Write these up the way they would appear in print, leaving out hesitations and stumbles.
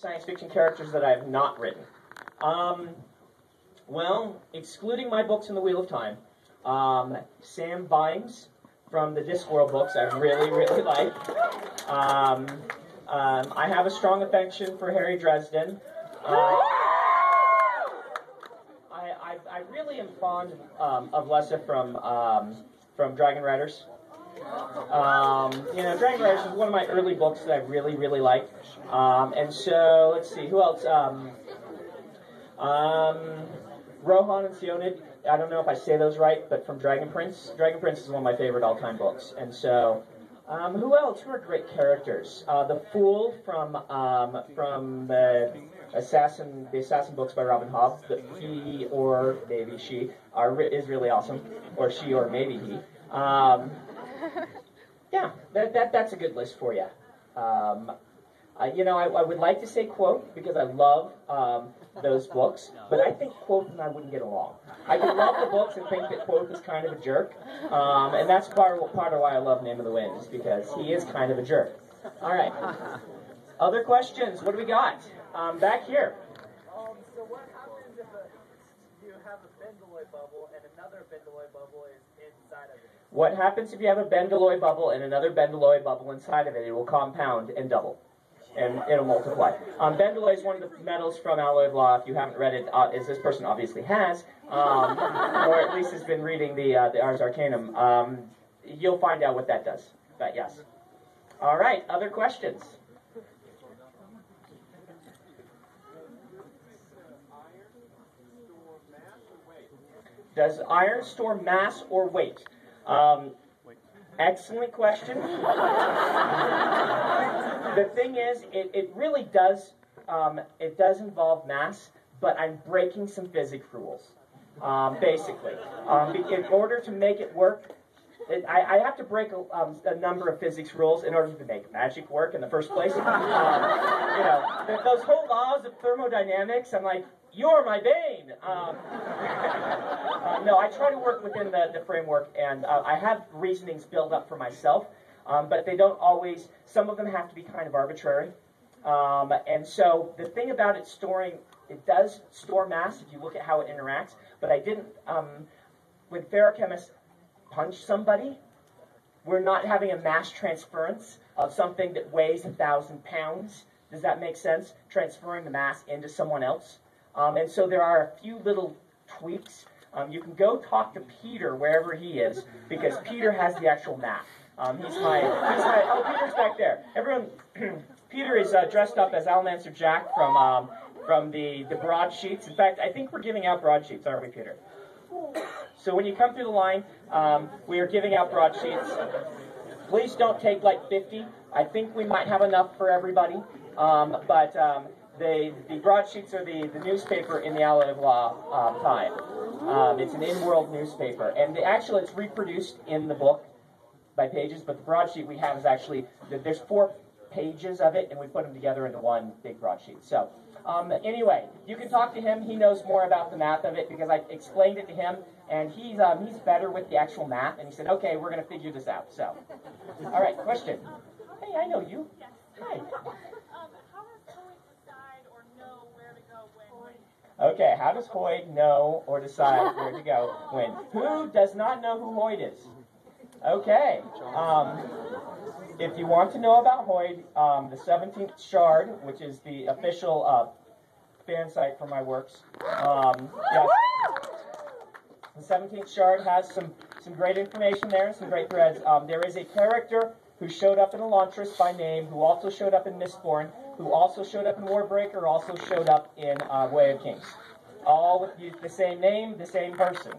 science fiction characters that I have not written. Well, excluding my books in the Wheel of Time, Sam Vimes from the Discworld books I really, really like. I have a strong affection for Harry Dresden. I really am fond of Lessa from Dragon Riders. Dragon Riders is one of my early books that I really, really like. And so, let's see, who else? Rohan and Sionid, I don't know if I say those right, but from Dragon Prince. Dragon Prince is one of my favorite all-time books. And so, who else? Who are great characters? The Fool from the Assassin books by Robin Hobb. He or maybe she is really awesome, or she or maybe he. Yeah, that's a good list for you. I would like to say Quote because I love those books, but I think Quote and I wouldn't get along. I can love the books and think that Quote is kind of a jerk, and that's part of why I love Name of the Wind, is because he is kind of a jerk. All right. Other questions? What do we got? Back here. So what happens if you have a Bendeloy bubble and another Bendeloy bubble is inside of it? What happens if you have a Bendeloy bubble and another Bendeloy bubble inside of it? It will compound and double. And it'll multiply. Bendeloy is one of the metals from Alloy of Law. If you haven't read it, as this person obviously has, or at least has been reading the Ars Arcanum, you'll find out what that does. But yes. All right, other questions? Does iron store mass or weight? Excellent question. The thing is, it really does, it does involve mass, but I'm breaking some physics rules, basically. In order to make it work, I have to break a number of physics rules in order to make magic work in the first place. Those whole laws of thermodynamics, I'm like, you're my bane. No, I try to work within the framework, and I have reasonings built up for myself, but they don't always, some of them have to be kind of arbitrary. And so the thing about it it does store mass if you look at how it interacts, but I didn't, when ferrochemists punch somebody, we're not having a mass transference of something that weighs 1,000 pounds. Does that make sense? Transferring the mass into someone else. And so there are a few little tweaks. You can go talk to Peter wherever he is, because Peter has the actual math. Oh, Peter's back there. Everyone, Peter is dressed up as Almancer Jack from the broadsheets. In fact, I think we're giving out broadsheets, aren't we, Peter? So when you come through the line, we are giving out broadsheets. Please don't take like 50. I think we might have enough for everybody, but the broadsheets are the newspaper in the Alloy of Law time. It's an in-world newspaper, and actually it's reproduced in the book by pages, but the broadsheet we have is actually, there's 4 pages of it, and we put them together into one big broadsheet. So anyway, you can talk to him. He knows more about the math of it because I explained it to him, and he's better with the actual math, and he said, okay, we're going to figure this out. So, all right, question. Hey, I know you. Hi. Okay, how does Hoyd know or decide where to go when? Who does not know who Hoyd is? Okay. If you want to know about Hoyd, the 17th Shard, which is the official fan site for my works, yes, the 17th Shard has some great information there and some great threads. There is a character who showed up in Elantris by name, who also showed up in Mistborn, who also showed up in Warbreaker, also showed up in Way of Kings. All with the same name, the same person.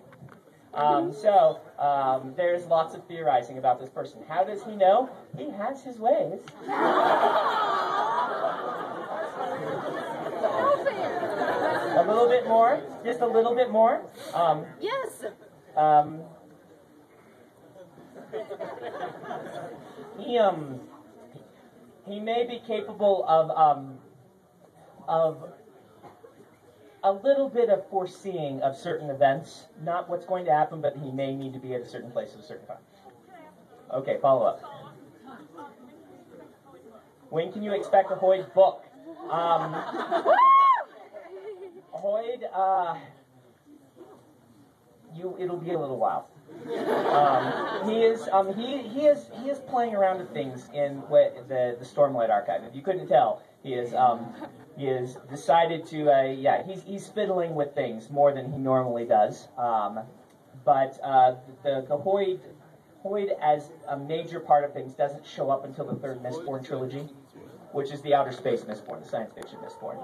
There's lots of theorizing about this person. How does he know? He has his ways. A little bit more? Just a little bit more? Yes. He may be capable of a little bit of foreseeing of certain events, not what's going to happen, but he may need to be at a certain place at a certain time. Okay, follow up. When can you expect a Hoyd book? Hoyd, it'll be a little while. He is playing around with things in the Stormlight Archive. If you couldn't tell, he is decided to he's fiddling with things more than he normally does. But the Hoyd as a major part of things doesn't show up until the third Mistborn trilogy, which is the outer space Mistborn, the science fiction Mistborn.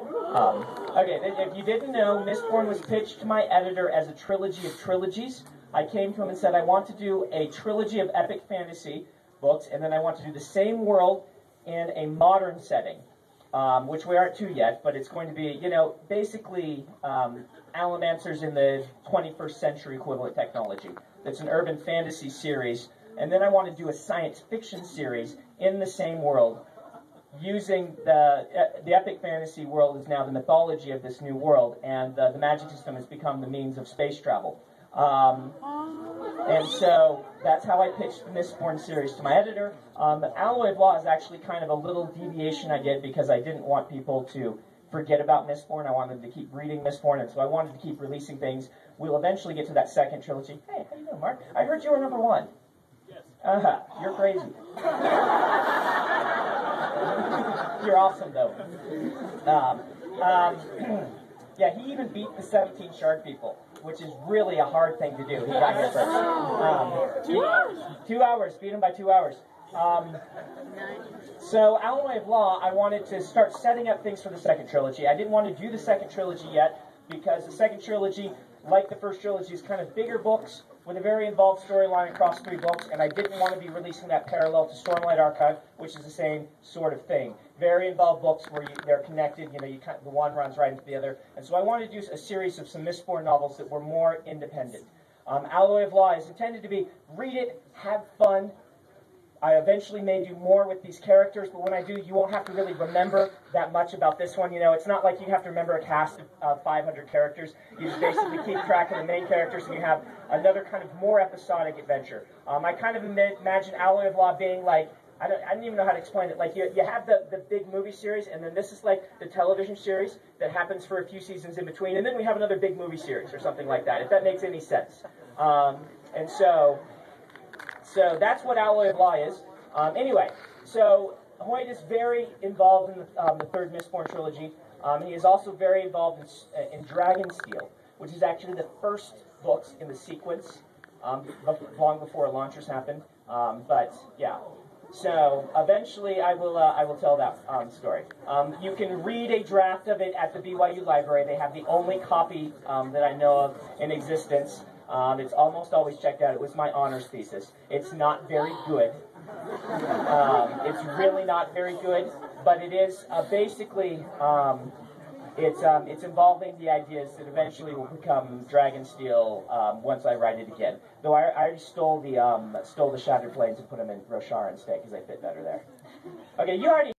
Okay, if you didn't know, Mistborn was pitched to my editor as a trilogy of trilogies. I came to him and said, I want to do a trilogy of epic fantasy books, and then I want to do the same world in a modern setting, which we aren't to yet, but it's going to be, basically Allomancers in the 21st century equivalent technology. That's an urban fantasy series, and then I want to do a science fiction series in the same world, using the epic fantasy world is now the mythology of this new world, and the magic system has become the means of space travel. And so that's how I pitched the Mistborn series to my editor. Alloy of Law is actually kind of a little deviation I did because I didn't want people to forget about Mistborn. I wanted them to keep reading Mistborn, and so I wanted to keep releasing things. We'll eventually get to that second trilogy. Hey, how you doing, Mark? I heard you were number 1. Yes. You're crazy. You're awesome, though. Yeah, he even beat the 17 Shard people, which is really a hard thing to do. He got here first. 2 hours. 2 hours. Beat him by 2 hours. So, Alloy of Law, I wanted to start setting up things for the second trilogy. I didn't want to do the second trilogy yet, because the second trilogy, like the first trilogy, is kind of bigger books with a very involved storyline across 3 books, and I didn't want to be releasing that parallel to Stormlight Archive, which is the same sort of thing. Very involved books where they're connected, the one runs right into the other. And so I wanted to do a series of some Mistborn novels that were more independent. Alloy of Law is intended to be, read it, have fun. I eventually may do more with these characters, but when I do, you won't have to really remember that much about this one. It's not like you have to remember a cast of 500 characters. You just basically keep track of the main characters, and you have another kind of more episodic adventure. I kind of imagine Alloy of Law being like, I don't even know how to explain it. Like, you have the big movie series, and then this is like the television series that happens for a few seasons in between, and then we have another big movie series or something like that, if that makes any sense. And so that's what Alloy of Law is. Anyway, so Hoyt is very involved in the third Mistborn trilogy. He is also very involved in Dragonsteel, which is actually the first books in the sequence, long before Launchers happened. But yeah, so eventually I will tell that story. You can read a draft of it at the BYU library. They have the only copy that I know of in existence. It's almost always checked out. It was my honors thesis. It's not very good. It's really not very good, but it is basically it's involving the ideas that eventually will become Dragonsteel once I write it again. Though I already stole the Shattered Plains and put them in Roshar instead because they fit better there. Okay, you already.